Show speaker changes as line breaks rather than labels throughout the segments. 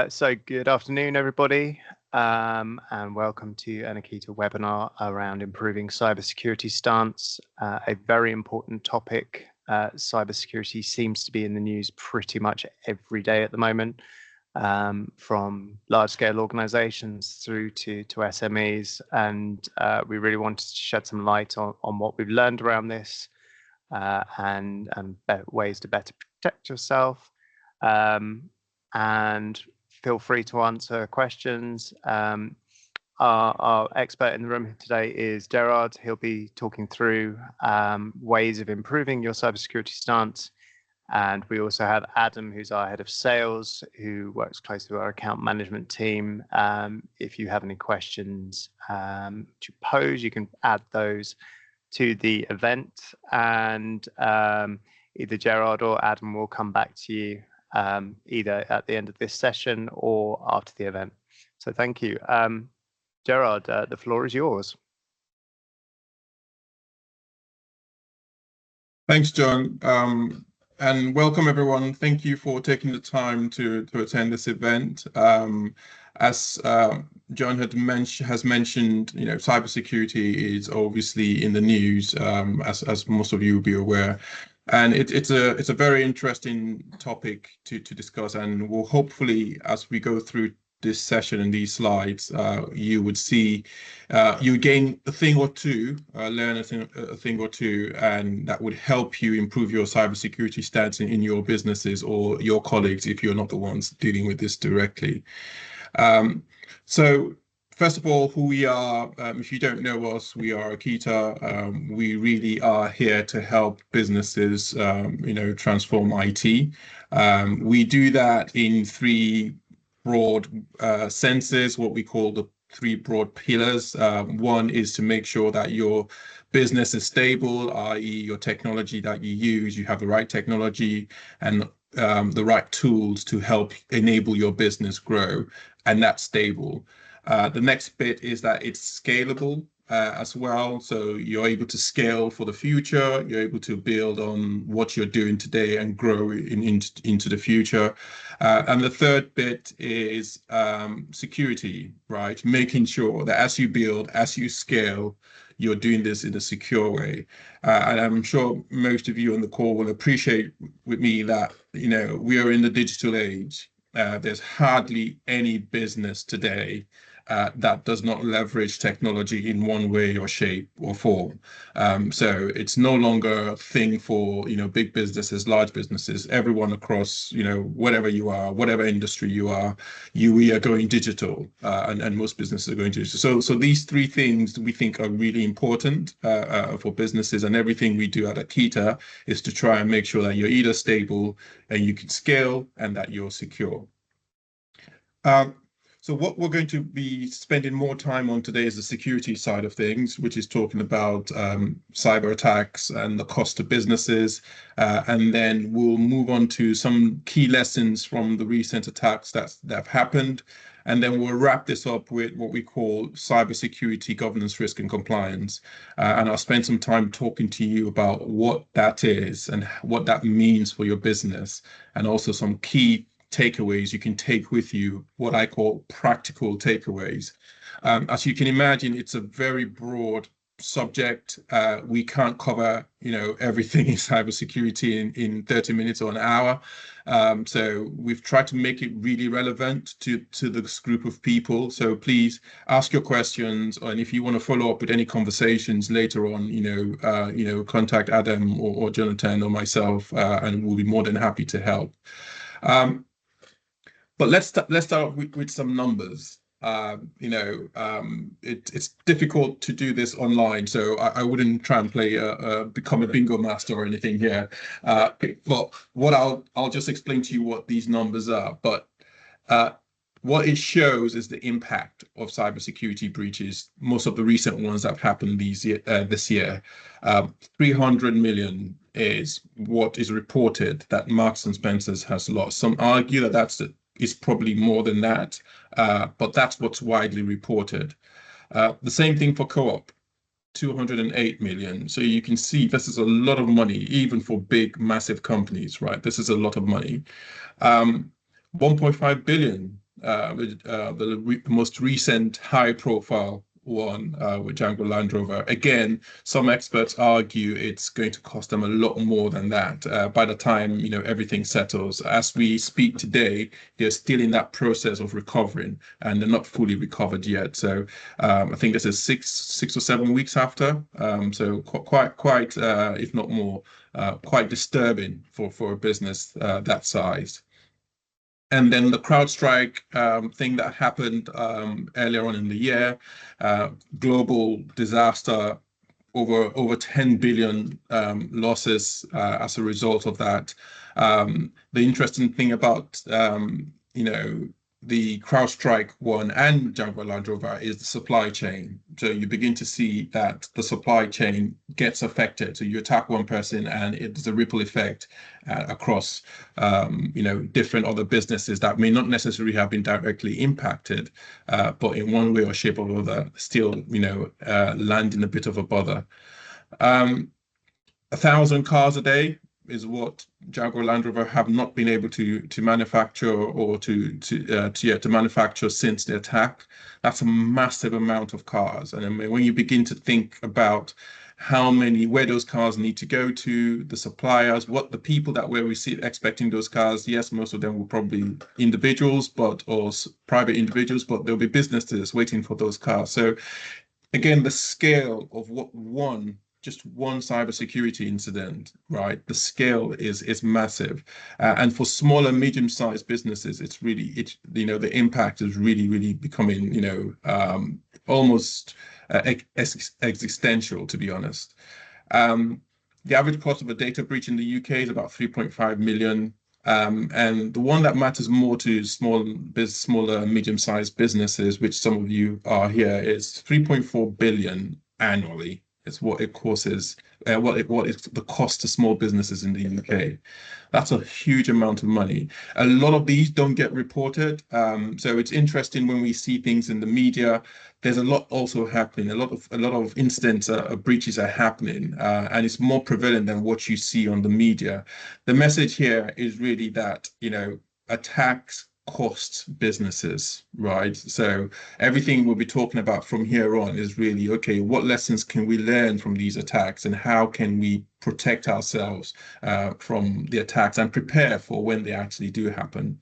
So good afternoon, everybody, and welcome to an Akita webinar around improving cybersecurity stance, a very important topic. Cybersecurity seems to be in the news pretty much every day at the moment, from large-scale organizations through to SMEs, and we really wanted to shed some light on what we've learned around this and ways to better protect yourself. And feel free to answer questions. Our expert in the room today is Gerard. He'll be talking through ways of improving your cybersecurity stance. And we also have Adam, who's our head of sales, who works closely with our account management team. If you have any questions to pose, you can add those to the event, and either Gerard or Adam will come back to you either at the end of this session or after the event. So thank you. Gerard, the floor is yours.
Thanks, John. And welcome, everyone. Thank you for taking the time to attend this event. As John has mentioned, cybersecurity is obviously in the news, as most of you will be aware. And it's a very interesting topic to discuss, and we'll hopefully, as we go through this session and these slides, you would see, you gain a thing or two, learn a thing or two, and that would help you improve your cybersecurity stance in your businesses or your colleagues if you're not the ones dealing with this directly. So first of all, who we are, if you don't know us, we are Akita. We really are here to help businesses, transform IT. We do that in three broad senses, what we call the three broad pillars. One is to make sure that your business is stable, i.e. your technology that you use, you have the right technology and the right tools to help enable your business grow, and that's stable. The next bit is that it's scalable as well. So you're able to scale for the future. You're able to build on what you're doing today and grow into the future. And the third bit is security, right? Making sure that as you build, as you scale, you're doing this in a secure way. And I'm sure most of you on the call will appreciate with me that, we are in the digital age. There's hardly any business today that does not leverage technology in one way or shape or form. So it's no longer a thing for, big businesses, large businesses, everyone across, whatever you are, whatever industry you are, we are going digital, and most businesses are going digital. So these three things we think are really important for businesses, and everything we do at Akita is to try and make sure that you're either stable and you can scale and that you're secure. So what we're going to be spending more time on today is the security side of things, which is talking about cyber attacks and the cost to businesses. And then we'll move on to some key lessons from the recent attacks that have happened. And then we'll wrap this up with what we call cybersecurity governance, risk and compliance. And I'll spend some time talking to you about what that is and what that means for your business, and also some key takeaways you can take with you, what I call practical takeaways. As you can imagine, it's a very broad subject. We can't cover, everything in cybersecurity in 30 minutes or an hour. So we've tried to make it really relevant to this group of people. So please ask your questions, and if you want to follow up with any conversations later on, contact Adam or Jonathan or myself, and we'll be more than happy to help. But let's start with some numbers. It's difficult to do this online, so I wouldn't try and become a bingo master or anything here. But what I'll just explain to you what these numbers are. But what it shows is the impact of cybersecurity breaches. Most of the recent ones that have happened this year. 300 million is what is reported that Marks and Spencer's has lost. Some argue that is probably more than that, but that's what's widely reported. The same thing for Co-op, 208 million. So you can see this is a lot of money, even for big, massive companies, right? This is a lot of money. 1.5 billion, the most recent high-profile one with Django Land Rover. Again, some experts argue it's going to cost them a lot more than that by the time everything settles. As we speak today, they're still in that process of recovering, and they're not fully recovered yet. So I think this is six or 7 weeks after. So quite, if not more, quite disturbing for a business that size. And then the CrowdStrike thing that happened earlier on in the year, global disaster, over 10 billion losses as a result of that. The interesting thing about the CrowdStrike one and Django Land Rover is the supply chain. So you begin to see that the supply chain gets affected. So you attack one person and it's a ripple effect across different other businesses that may not necessarily have been directly impacted, but in one way or shape or other still land in a bit of a bother. 1,000 cars a day is what Jaguar Land Rover have not been able to manufacture or to manufacture since the attack. That's a massive amount of cars. And I mean, when you begin to think about where those cars need to go to, the suppliers, what the people that were expecting those cars, yes, most of them will probably individuals, or private individuals, but there'll be businesses waiting for those cars. So again, the scale of what just one cybersecurity incident, right? The scale is massive, and for smaller, medium-sized businesses, the impact is really becoming almost existential, to be honest. The average cost of a data breach in the UK is about 3.5 million. And the one that matters more to smaller, medium-sized businesses, which some of you are here, is 3.4 billion annually. It's what it causes, what is the cost to small businesses in the UK. That's a huge amount of money. A lot of these don't get reported. So it's interesting when we see things in the media. There's a lot also happening. A lot of incidents of breaches are happening, and it's more prevalent than what you see on the media. The message here is really that attacks cost businesses, right? So everything we'll be talking about from here on is really, okay, what lessons can we learn from these attacks, and how can we protect ourselves from the attacks and prepare for when they actually do happen?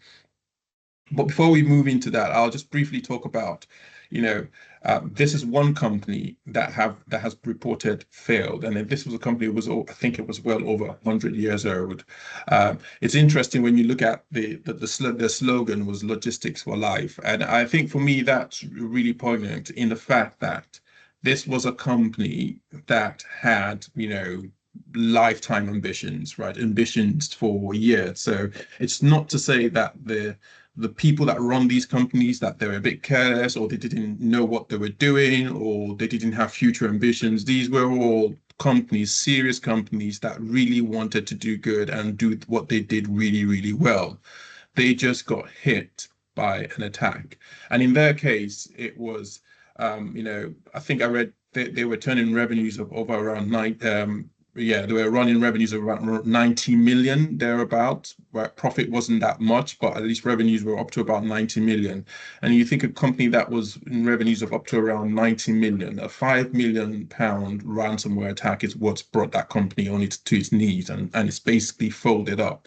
But before we move into that, I'll just briefly talk about, this is one company that has reported failed, and this was a company I think it was well over 100 years old. It's interesting when you look at the slogan was "Logistics for Life," and I think for me that's really poignant in the fact that this was a company that had lifetime ambitions, right? Ambitions for years. So it's not to say that the people that run these companies, that they were a bit careless, or they didn't know what they were doing, or they didn't have future ambitions. These were all companies, serious companies that really wanted to do good and do what they did really, really well. They just got hit by an attack. And in their case, it was, I think I read they were turning revenues of over around they were running revenues of around 90 million thereabout. Right? Profit wasn't that much, but at least revenues were up to about 90 million. And you think a company that was in revenues of up to around 90 million, a £5 million ransomware attack is what's brought that company on to its knees, and it's basically folded up.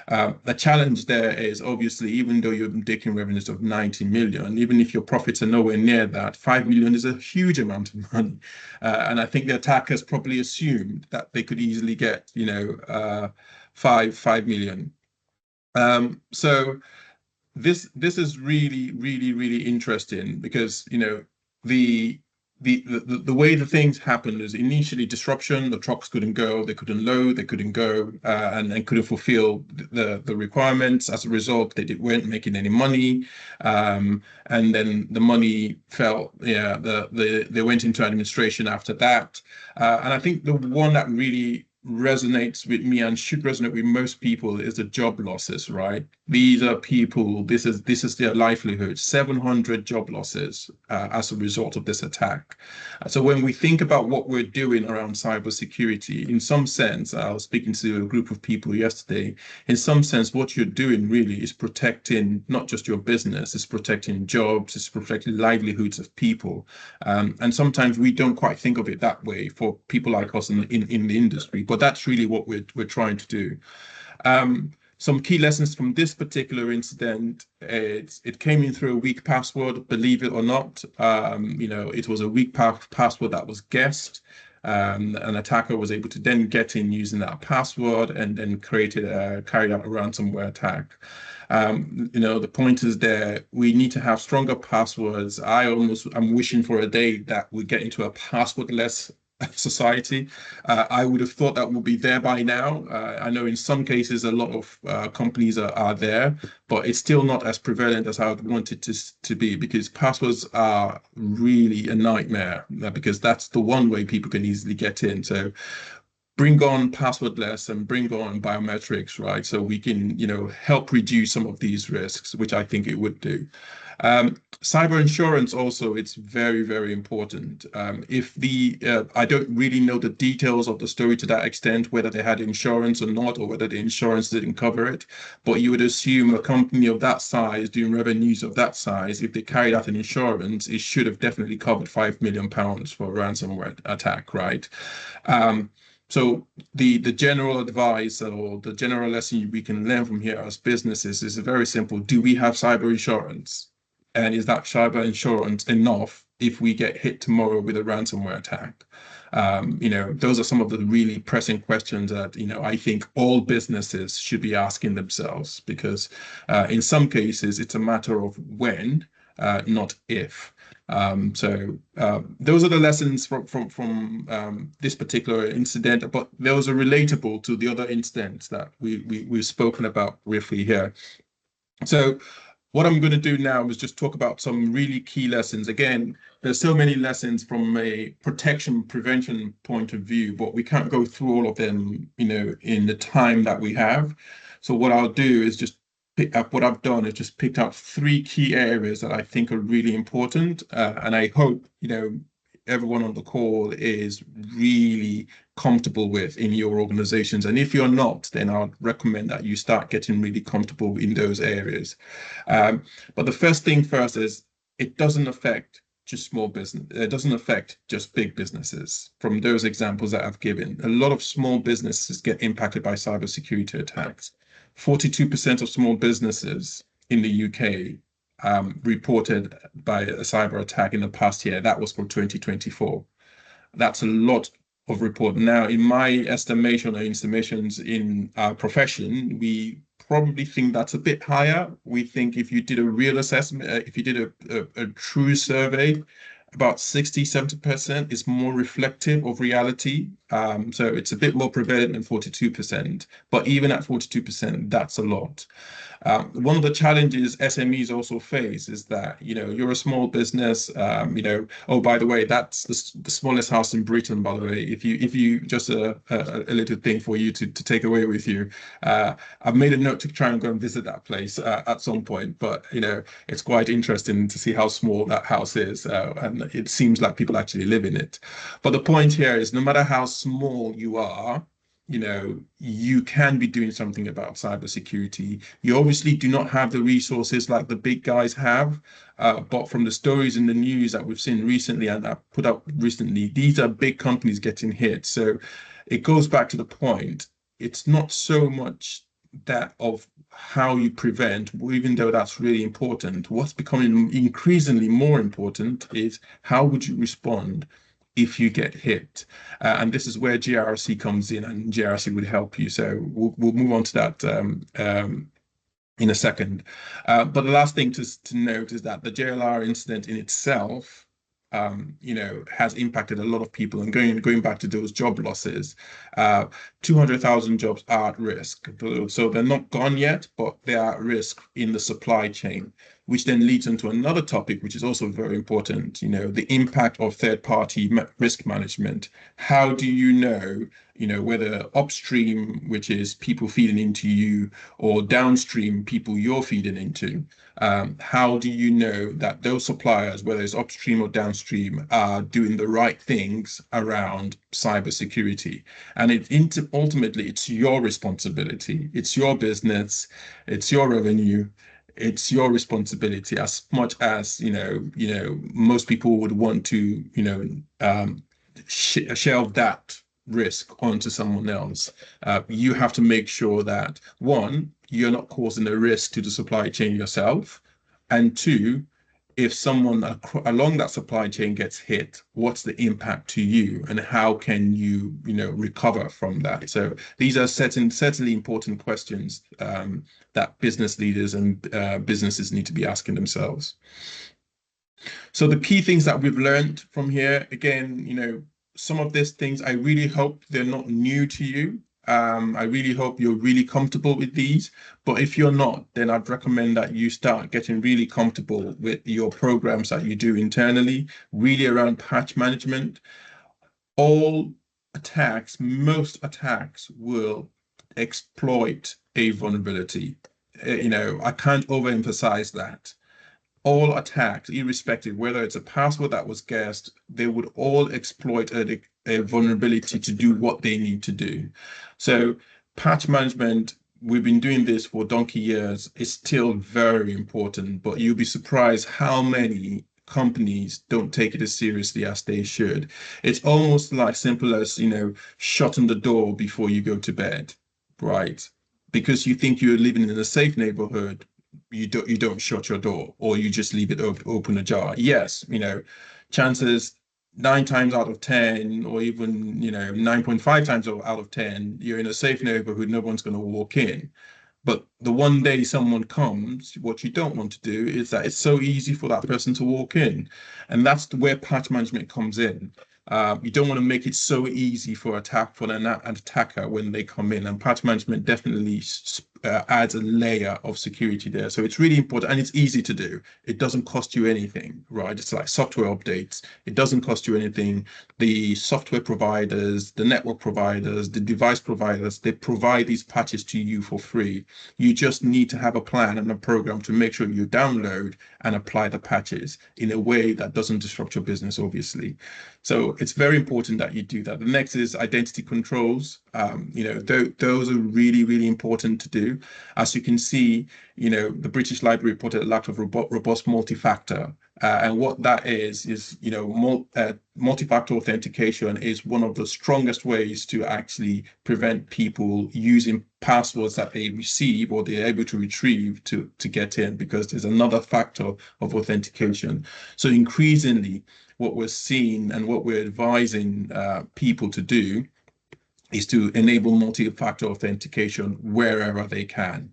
The challenge there is obviously, even though you're taking revenues of 90 million, even if your profits are nowhere near that, 5 million is a huge amount of money. And I think the attackers probably assumed that they could easily get, 5 million. So this is really interesting, because the way the things happened is initially disruption. The trucks couldn't go, they couldn't load, they couldn't go, and couldn't fulfill the requirements. As a result, they weren't making any money, and then the money fell. They went into administration after that, and I think the one that really resonates with me and should resonate with most people is the job losses, right? These are people, this is their livelihood. 700 job losses as a result of this attack. So when we think about what we're doing around cybersecurity, in some sense, I was speaking to a group of people yesterday, in some sense, what you're doing really is protecting not just your business, it's protecting jobs, it's protecting livelihoods of people. And sometimes we don't quite think of it that way for people like us in the industry, but that's really what we're trying to do. Some key lessons from this particular incident: it came in through a weak password, believe it or not. It was a weak password that was guessed. An attacker was able to then get in using that password and then carried out a ransomware attack. The point is there, we need to have stronger passwords. I'm wishing for a day that we get into a passwordless society. I would have thought that would be there by now. I know in some cases a lot of companies are there, but it's still not as prevalent as I would want it to be, because passwords are really a nightmare, because that's the one way people can easily get in. So bring on passwordless and bring on biometrics, right? So we can, help reduce some of these risks, which I think it would do. Cyber insurance also, it's very, very important. I don't really know the details of the story to that extent, whether they had insurance or not, or whether the insurance didn't cover it. But you would assume a company of that size, doing revenues of that size, if they carried out an insurance, it should have definitely covered £5 million for a ransomware attack, right? So the general advice, or the general lesson we can learn from here as businesses, is very simple. Do we have cyber insurance? And is that cyber insurance enough if we get hit tomorrow with a ransomware attack? Those are some of the really pressing questions that, I think all businesses should be asking themselves, because in some cases, it's a matter of when, not if. Those are the lessons from this particular incident, but those are relatable to the other incidents that we've spoken about briefly here. So what I'm going to do now is just talk about some really key lessons. Again, there's so many lessons from a protection prevention point of view, but we can't go through all of them, in the time that we have. So what I'll do is just what I've done is just picked out 3 key areas that I think are really important. And I hope, everyone on the call is really comfortable with in your organizations. And if you're not, then I'd recommend that you start getting really comfortable in those areas. But the first thing first is, it doesn't affect just small business. It doesn't affect just big businesses. From those examples that I've given, a lot of small businesses get impacted by cybersecurity attacks. 42% of small businesses in the UK reported by a cyber attack in the past year. That was for 2024. That's a lot of report. Now, in my estimation or estimations in our profession, we probably think that's a bit higher. We think if you did a real assessment, if you did a true survey, about 60-70% is more reflective of reality. So it's a bit more prevalent than 42%. But even at 42%, that's a lot. One of the challenges SMEs also face is that, you're a small business, oh, by the way, that's the smallest house in Britain, by the way. If you just a little thing for you to take away with you. I've made a note to try and go and visit that place at some point, but, it's quite interesting to see how small that house is. And it seems like people actually live in it. But the point here is, no matter how small you are, you can be doing something about cybersecurity. You obviously do not have the resources like the big guys have, but from the stories in the news that we've seen recently and that put out recently, these are big companies getting hit. So it goes back to the point. It's not so much that of how you prevent, even though that's really important. What's becoming increasingly more important is how would you respond if you get hit. And this is where GRC comes in, and GRC would help you. So we'll move on to that in a second. But the last thing to note is that the JLR incident in itself, has impacted a lot of people. And going back to those job losses, 200,000 jobs are at risk. So they're not gone yet, but they are at risk in the supply chain. which then leads into another topic, which is also very important, the impact of third-party risk management. How do you know, whether upstream, which is people feeding into you, or downstream, people you're feeding into? How do you know that those suppliers, whether it's upstream or downstream, are doing the right things around cybersecurity? And ultimately, it's your responsibility. It's your business. It's your revenue. It's your responsibility as much as, most people would want to, shelve that risk onto someone else. You have to make sure that, one, you're not causing a risk to the supply chain yourself, and two, if someone along that supply chain gets hit, what's the impact to you, and how can you, recover from that? So these are certainly important questions that business leaders and businesses need to be asking themselves. So the key things that we've learned from here, again, some of these things, I really hope they're not new to you. I really hope you're really comfortable with these. But if you're not, then I'd recommend that you start getting really comfortable with your programs that you do internally, really around patch management. Most attacks will exploit a vulnerability. I can't overemphasize that. All attacks, irrespective whether it's a password that was guessed, they would all exploit a vulnerability to do what they need to do. So patch management, we've been doing this for donkey years, is still very important, but you'll be surprised how many companies don't take it as seriously as they should. It's almost like simple as, shutting the door before you go to bed, right? Because you think you're living in a safe neighborhood, you don't shut your door, or you just leave it open ajar. Yes, chances 9 times out of 10, or even 9.5 times out of 10, you're in a safe neighborhood, no one's going to walk in. But the one day someone comes, what you don't want to do is that it's so easy for that person to walk in. And that's where patch management comes in. You don't want to make it so easy for an attacker when they come in. And patch management definitely adds a layer of security there. So it's really important, and it's easy to do. It doesn't cost you anything, right? It's like software updates. It doesn't cost you anything. The software providers, the network providers, the device providers, they provide these patches to you for free. You just need to have a plan and a program to make sure you download and apply the patches in a way that doesn't disrupt your business, obviously. So it's very important that you do that. The next is identity controls. Those are really, really important to do. As you can see, the British Library reported a lack of robust multi-factor. And what that is, multi-factor authentication is one of the strongest ways to actually prevent people using passwords that they receive or they're able to retrieve to get in, because there's another factor of authentication. So increasingly, what we're seeing and what we're advising people to do is to enable multi-factor authentication wherever they can.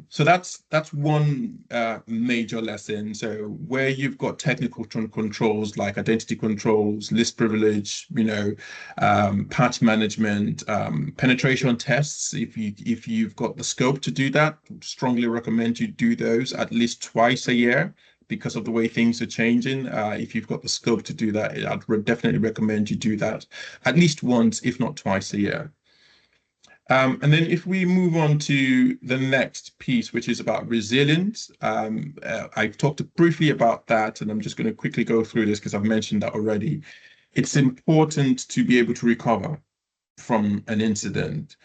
So that's one major lesson. So where you've got technical controls like identity controls, list privilege, patch management, penetration tests, if you've got the scope to do that, strongly recommend you do those at least twice a year. Because of the way things are changing, if you've got the scope to do that, I'd definitely recommend you do that at least once, if not twice a year. And then if we move on to the next piece, which is about resilience, I talked briefly about that, and I'm just going to quickly go through this because I've mentioned that already. It's important to be able to recover from an incident.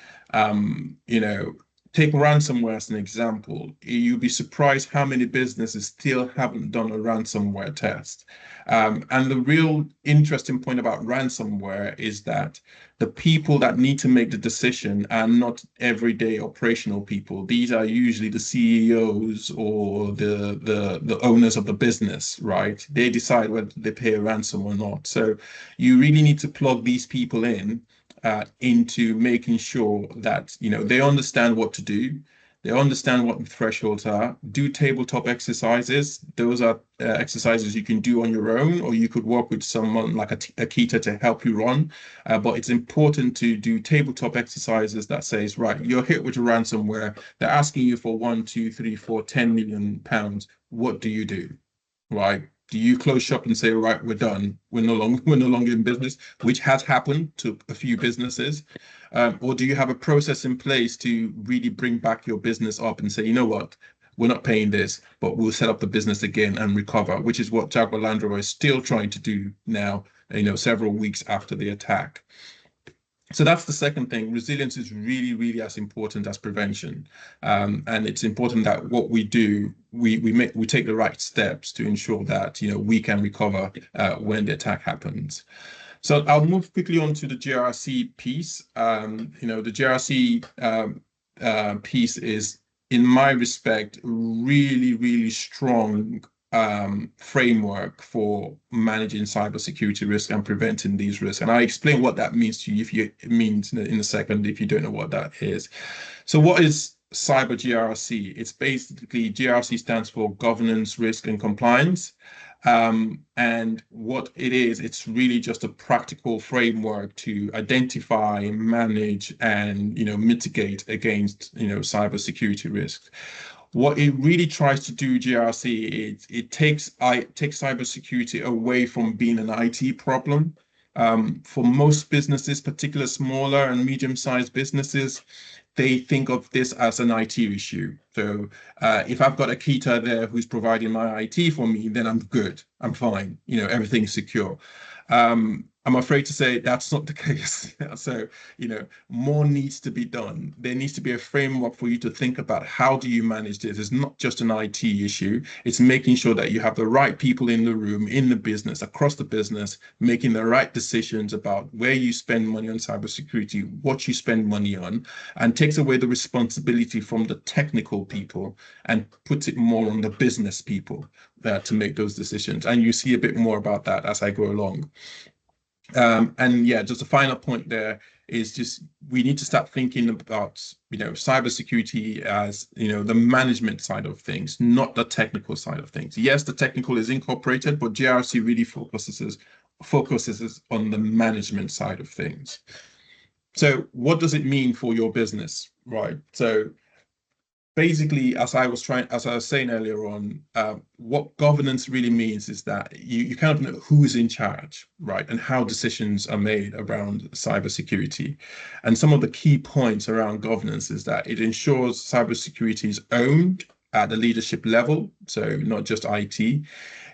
Take ransomware as an example. You'll be surprised how many businesses still haven't done a ransomware test. And the real interesting point about ransomware is that the people that need to make the decision are not everyday operational people. These are usually the CEOs or the owners of the business, right? They decide whether they pay a ransom or not. So you really need to plug these people in into making sure that they understand what to do, They understand what the thresholds are. Do tabletop exercises. Those are exercises you can do on your own, or you could work with someone like Akita to help you run. But it's important to do tabletop exercises that says, right, you're hit with a ransomware. They're asking you for 1, 2, 3, 4, 10 million pounds. What do you do? Right? Do you close shop and say, right, we're done. We're no longer in business, which has happened to a few businesses. Or do you have a process in place to really bring back your business up and say, you know what, we're not paying this, but we'll set up the business again and recover, which is what Jaguar Land Rover is still trying to do now, several weeks after the attack. So that's the second thing. Resilience is really, really as important as prevention, and it's important that what we do, we take the right steps to ensure that we can recover when the attack happens. So I'll move quickly on to the GRC piece. The GRC piece is, in my respect, really, really strong framework for managing cybersecurity risk and preventing these risks. And I'll explain what that means to you if you means in a second if you don't know what that is. So what is cyber GRC? It's basically, GRC stands for governance, risk, and compliance. And what it is, it's really just a practical framework to identify, manage, and mitigate against cybersecurity risks. What it really tries to do, GRC, it takes cybersecurity away from being an IT problem. For most businesses, particularly smaller and medium-sized businesses, they think of this as an IT issue. So if I've got Akita there who's providing my IT for me, then I'm good. I'm fine. Everything's secure. I'm afraid to say that's not the case. So, more needs to be done. There needs to be a framework for you to think about how do you manage this. It's not just an IT issue. It's making sure that you have the right people in the room, in the business, across the business, making the right decisions about where you spend money on cybersecurity, what you spend money on, and takes away the responsibility from the technical people and puts it more on the business people to make those decisions. And you see a bit more about that as I go along. And yeah, just a final point there is just we need to start thinking about cybersecurity as the management side of things, not the technical side of things. Yes, the technical is incorporated, but GRC really focuses on the management side of things. So what does it mean for your business, right? So basically, as I was saying earlier on, what governance really means is that you kind of know who is in charge, right, and how decisions are made around cybersecurity. And some of the key points around governance is that it ensures cybersecurity is owned at the leadership level, so not just IT.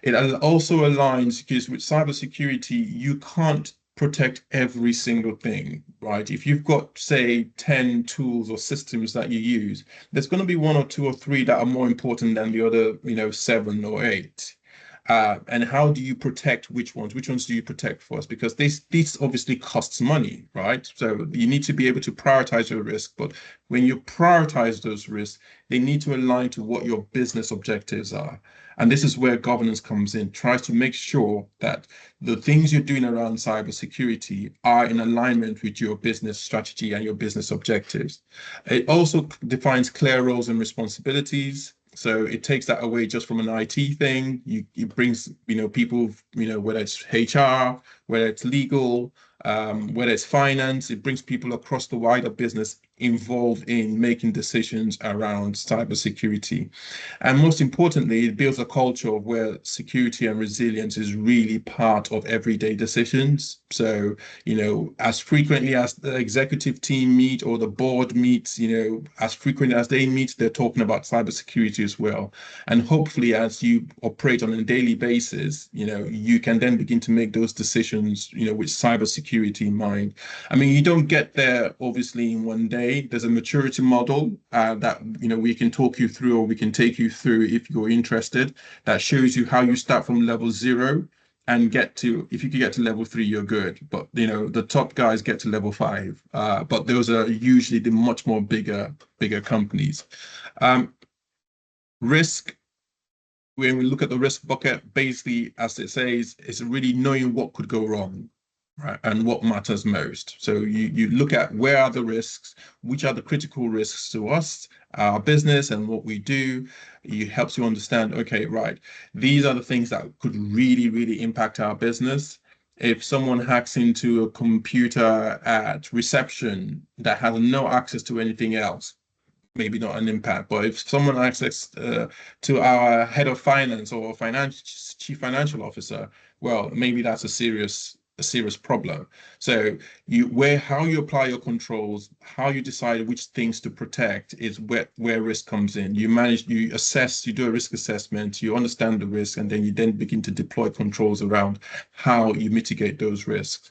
It also aligns, because with cybersecurity, you can't protect every single thing, right? If you've got, say, 10 tools or systems that you use, there's going to be 1 or 2 or 3 that are more important than the other, 7 or 8. And how do you protect which ones? Which ones do you protect first? Because this obviously costs money, right? So you need to be able to prioritize your risk. But when you prioritize those risks, they need to align to what your business objectives are. And this is where governance comes in, tries to make sure that the things you're doing around cybersecurity are in alignment with your business strategy and your business objectives. It also defines clear roles and responsibilities. So it takes that away just from an IT thing. It brings, people, whether it's HR, whether it's legal, whether it's finance, it brings people across the wider business involved in making decisions around cybersecurity. And most importantly, it builds a culture of where security and resilience is really part of everyday decisions. So, as frequently as the executive team meet or the board meets, as frequently as they meet, they're talking about cybersecurity as well. And hopefully, as you operate on a daily basis, you can then begin to make those decisions, with cybersecurity in mind. I mean, you don't get there obviously in one day. There's a maturity model that we can talk you through, or we can take you through if you're interested, that shows you how you start from level 0 and if you can get to level 3, you're good. But the top guys get to level 5. But those are usually the much more bigger companies. Risk. When we look at the risk bucket, basically, as it says, it's really knowing what could go wrong. right, and what matters most. So you look at where are the risks, which are the critical risks to us, our business, and what we do. It helps you understand, okay, right, these are the things that could really, really impact our business. If someone hacks into a computer at reception that has no access to anything else, maybe not an impact. But if someone access to our head of finance or chief financial officer, well, maybe that's a serious problem. So how you apply your controls, how you decide which things to protect is where risk comes in. You assess, you do a risk assessment, you understand the risk, and then you then begin to deploy controls around how you mitigate those risks.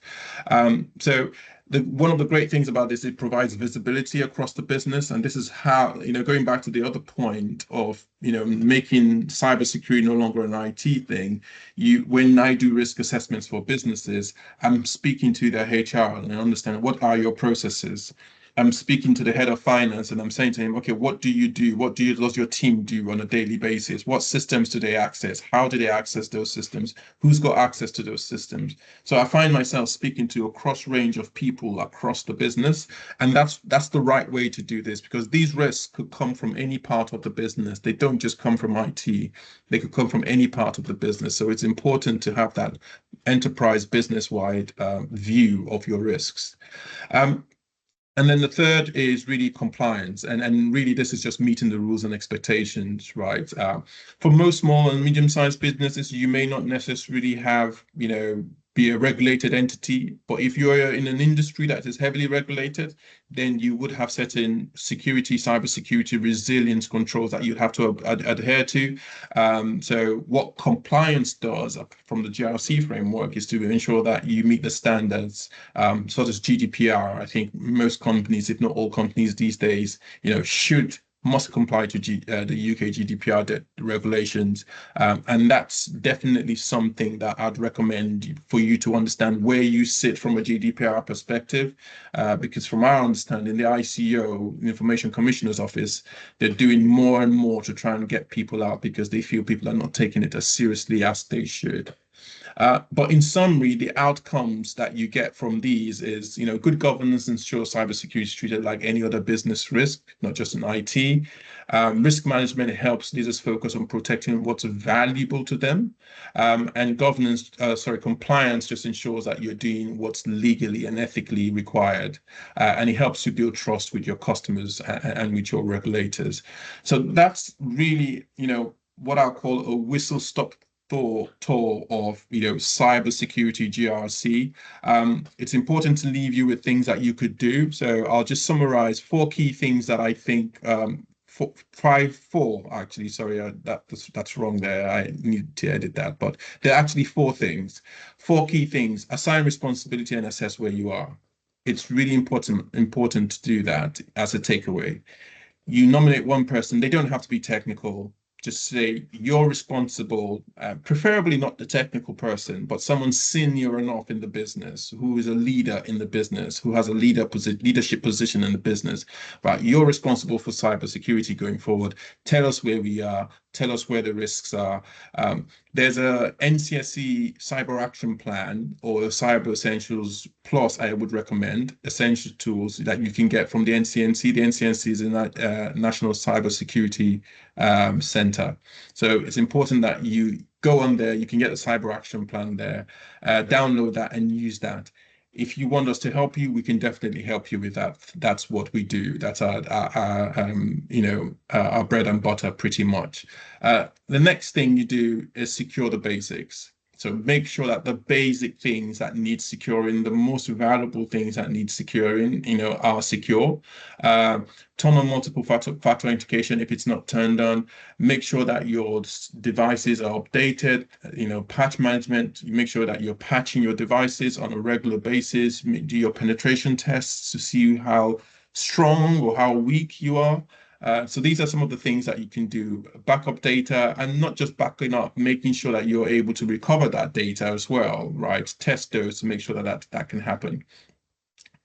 So one of the great things about this, it provides visibility across the business. And this is how, going back to the other point of, making cybersecurity no longer an IT thing, when I do risk assessments for businesses, I'm speaking to their HR and I understand what are your processes. I'm speaking to the head of finance and I'm saying to him, okay, what do you do? Does your team do on a daily basis? What systems do they access? How do they access those systems? Who's got access to those systems? So I find myself speaking to a cross range of people across the business. And that's the right way to do this, because these risks could come from any part of the business. They don't just come from IT. They could come from any part of the business. So it's important to have that enterprise business-wide view of your risks. And then the third is really compliance. And really, this is just meeting the rules and expectations, right? For most small and medium-sized businesses, you may not necessarily have, be a regulated entity. But if you're in an industry that is heavily regulated, then you would have certain cybersecurity resilience controls that you have to adhere to. So what compliance does from the GRC framework is to ensure that you meet the standards, such as GDPR. I think most companies, if not all companies these days, must comply to the UK GDPR regulations. And that's definitely something that I'd recommend for you to understand where you sit from a GDPR perspective, because from our understanding, the ICO, the Information Commissioner's Office, they're doing more and more to try and get people out because they feel people are not taking it as seriously as they should. But in summary, the outcomes that you get from these is, good governance ensures cybersecurity is treated like any other business risk, not just in IT. Risk management helps leaders focus on protecting what's valuable to them. And compliance just ensures that you're doing what's legally and ethically required. And it helps you build trust with your customers and with your regulators. So that's really, what I'll call a whistle-stop tour of cybersecurity GRC. It's important to leave you with things that you could do. So I'll just summarize 4 key things that I think four actually. Sorry, that's wrong there. I need to edit that. But there are actually 4 things. 4 key things: assign responsibility and assess where you are. It's really important to do that as a takeaway. You nominate one person. They don't have to be technical. Just say you're responsible, preferably not the technical person, but someone senior enough in the business, who is a leader in the business, who has a leadership position in the business. Right, you're responsible for cybersecurity going forward. Tell us where we are. Tell us where the risks are. There's a NCSE Cyber Action Plan or Cyber Essentials Plus. I would recommend essential tools that you can get from the NCNC. The NCNC is a National Cybersecurity Center. So it's important that you go on there. You can get the Cyber Action Plan there, download that and use that. If you want us to help you, we can definitely help you with that. That's what we do. That's our bread and butter, pretty much. The next thing you do is secure the basics. So make sure that the basic things that need securing, the most valuable things that need securing, are secure. Turn on multiple factor authentication if it's not turned on. Make sure that your devices are updated. Patch management. You make sure that you're patching your devices on a regular basis. Do your penetration tests to see how strong or how weak you are. So these are some of the things that you can do. Backup data, and not just backing up, making sure that you're able to recover that data as well, right? Test those to make sure that can happen.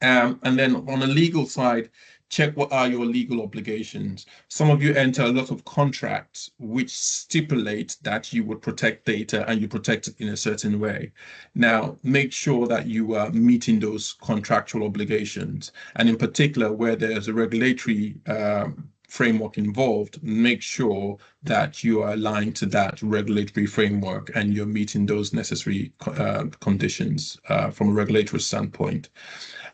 And then on the legal side, check what are your legal obligations. Some of you enter a lot of contracts which stipulate that you would protect data and you protect it in a certain way. Now, make sure that you are meeting those contractual obligations. And in particular, where there's a regulatory framework involved, make sure that you are aligned to that regulatory framework and you're meeting those necessary conditions from a regulatory standpoint.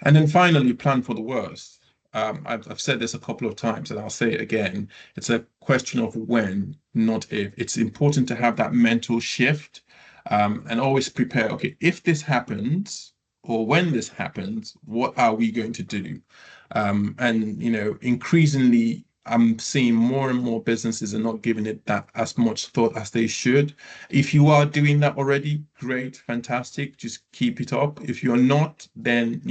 And then finally, plan for the worst. I've said this a couple of times and I'll say it again. It's a question of when, not if. It's important to have that mental shift and always prepare. Okay, if this happens or when this happens, what are we going to do? And, increasingly, I'm seeing more and more businesses are not giving it that as much thought as they should. If you are doing that already, great, fantastic. Just keep it up. If you're not, then,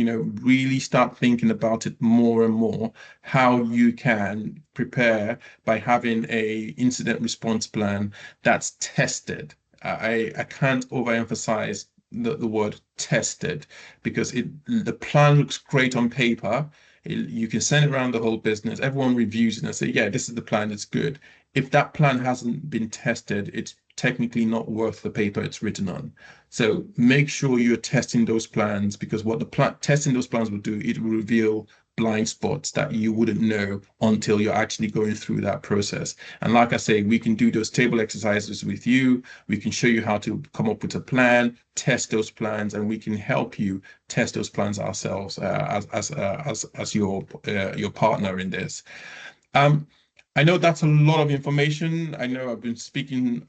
really start thinking about it more and more, how you can prepare by having a incident response plan that's tested. I can't overemphasize the word tested because the plan looks great on paper. You can send it around the whole business. Everyone reviews it and say, yeah, this is the plan. It's good. If that plan hasn't been tested, it's technically not worth the paper it's written on. So make sure you're testing those plans because what testing those plans will do, it will reveal blind spots that you wouldn't know until you're actually going through that process. And like I say, we can do those table exercises with you. We can show you how to come up with a plan, test those plans, and we can help you test those plans ourselves as your partner in this. I know that's a lot of information. I know I've been speaking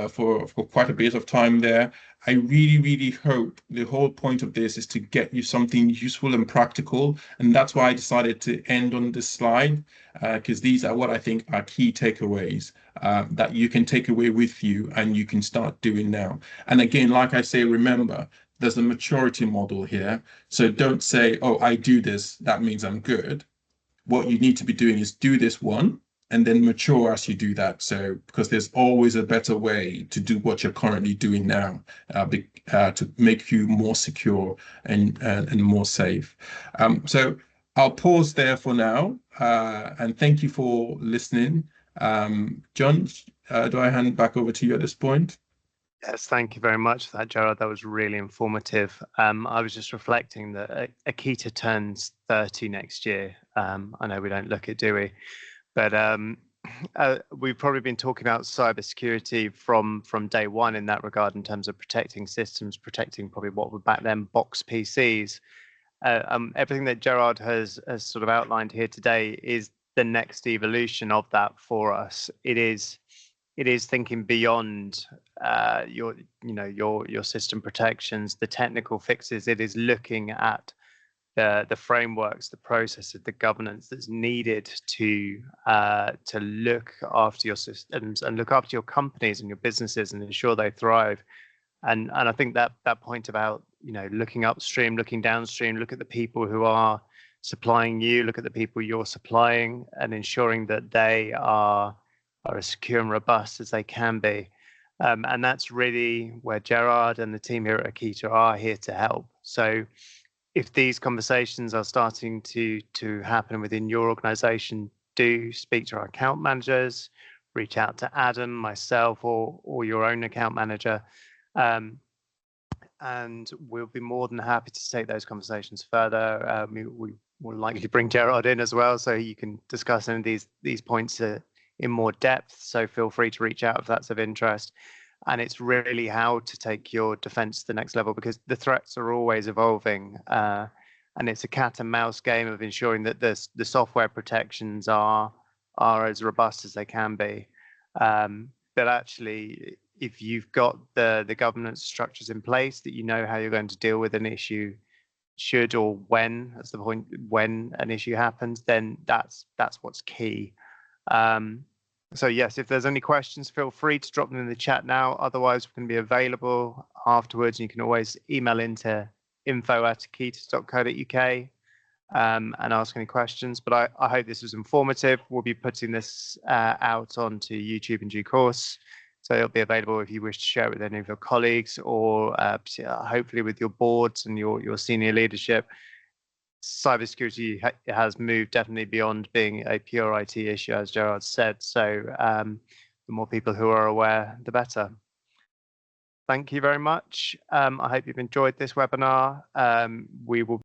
for quite a bit of time there. I really, really hope the whole point of this is to get you something useful and practical. And that's why I decided to end on this slide, because these are what I think are key takeaways that you can take away with you and you can start doing now. And again, like I say, remember, there's a maturity model here. So don't say, oh, I do this, that means I'm good. What you need to be doing is do this one and then mature as you do that. So, because there's always a better way to do what you're currently doing now to make you more secure and more safe. So I'll pause there for now and thank you for listening. John, do I hand back over to you at this point?
Yes, thank you very much for that, Gerard. That was really informative. I was just reflecting that Akita turns 30 next year. I know we don't look it, do we? But we've probably been talking about cybersecurity from day one in that regard, in terms of protecting systems, protecting probably what were back then box PCs. Everything that Gerard has sort of outlined here today is the next evolution of that for us. It is thinking beyond your system protections, the technical fixes. It is looking at the frameworks, the processes, the governance that's needed to look after your systems and look after your companies and your businesses and ensure they thrive. And I think that point about looking upstream, looking downstream, look at the people who are supplying you, look at the people you're supplying, and ensuring that they are as secure and robust as they can be. And that's really where Gerard and the team here at Akita are here to help. So if these conversations are starting to happen within your organization, do speak to our account managers, reach out to Adam, myself, or your own account manager. And we'll be more than happy to take those conversations further. We will likely bring Gerard in as well, so you can discuss any of these points in more depth. So feel free to reach out if that's of interest. And it's really how to take your defense to the next level, because the threats are always evolving. And it's a cat and mouse game of ensuring that the software protections are as robust as they can be. But actually, if you've got the governance structures in place, that you know how you're going to deal with an issue, should or when, that's the point, when an issue happens, then that's what's key. So yes, if there's any questions, feel free to drop them in the chat now. Otherwise, we're going to be available afterwards. You can always email into info@akitas.co.uk and ask any questions. But I hope this was informative. We'll be putting this out onto YouTube in due course. So it'll be available if you wish to share it with any of your colleagues or hopefully with your boards and your senior leadership. cybersecurity has moved definitely beyond being a pure IT issue, as Gerard said. So the more people who are aware, the better. Thank you very much. I hope you've enjoyed this webinar. We will